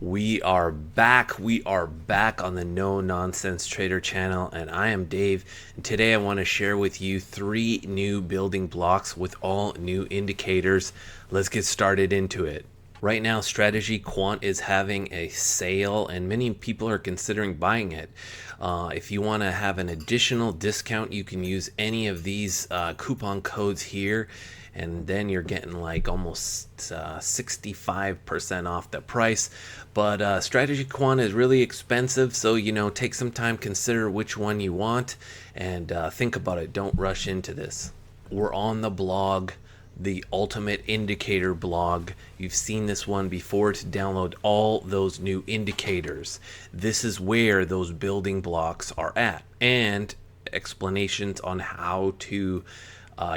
We are back. We are back on the No Nonsense Trader channel, and I am Dave. And today I want to share with you 3 new building blocks with all new indicators. Let's get started into it. Right now, StrategyQuant is having a sale, and many people are considering buying it. If you want to have an additional discount, you can use any of these coupon codes here, and then you're getting like almost 65% off the price. But StrategyQuant is really expensive, so take some time, consider which one you want, and think about it. Don't rush into this. We're on the blog, the Ultimate Indicator blog. You've seen this one before. To download all those new indicators, this is where those building blocks are at, and explanations on how to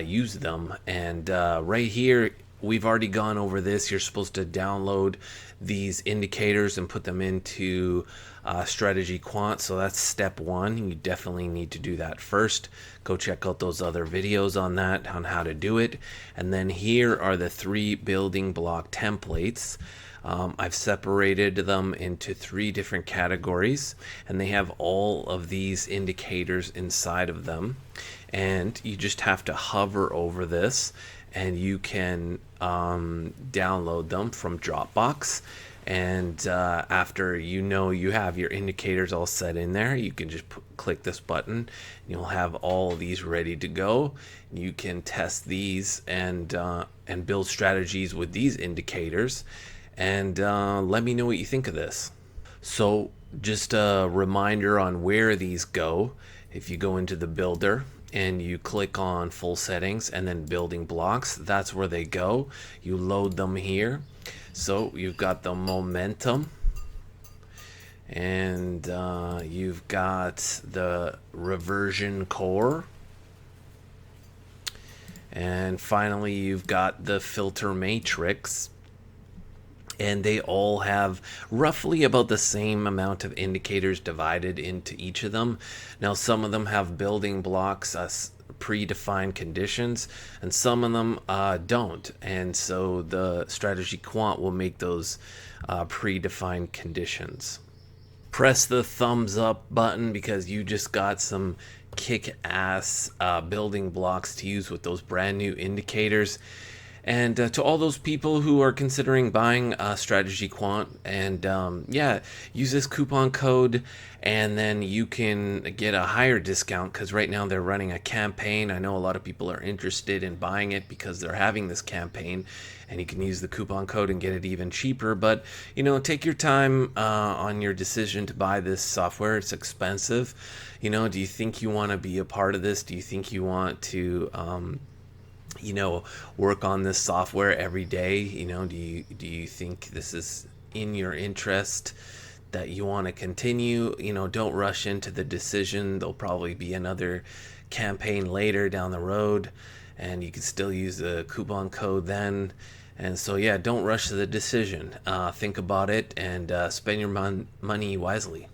use them. And right here, we've already gone over this. You're supposed to download these indicators and put them into StrategyQuant. So that's step 1. You definitely need to do that first. Go check out those other videos on that, on how to do it. And then here are the 3 building block templates. I've separated them into 3 different categories, and they have all of these indicators inside of them. And you just have to hover over this, and you can download them from Dropbox. And after you have your indicators all set in there, you can just click this button, and you'll have all these ready to go. You can test these and build strategies with these indicators, and let me know what you think of this. So just a reminder on where these go. If you go into the builder and you click on full settings and then building blocks, that's where they go. You load them here. So you've got the momentum, and you've got the reversion core, and finally you've got the filter matrix. And they all have roughly about the same amount of indicators divided into each of them. Now, some of them have building blocks, predefined conditions, and some of them don't. And so the StrategyQuant will make those predefined conditions. Press the thumbs up button because you just got some kick-ass building blocks to use with those brand new indicators. And to all those people who are considering buying StrategyQuant, and use this coupon code, and then you can get a higher discount, because right now they're running a campaign. I know a lot of people are interested in buying it because they're having this campaign, and you can use the coupon code and get it even cheaper. But take your time on your decision to buy this software. It's expensive. Do you think you want to be a part of this? Do you think you want to work on this software every day? Do you think this is in your interest, that you want to continue? Don't rush into the decision. There'll probably be another campaign later down the road, and you can still use the coupon code then. And so don't rush to the decision. Think about it, and spend your money wisely.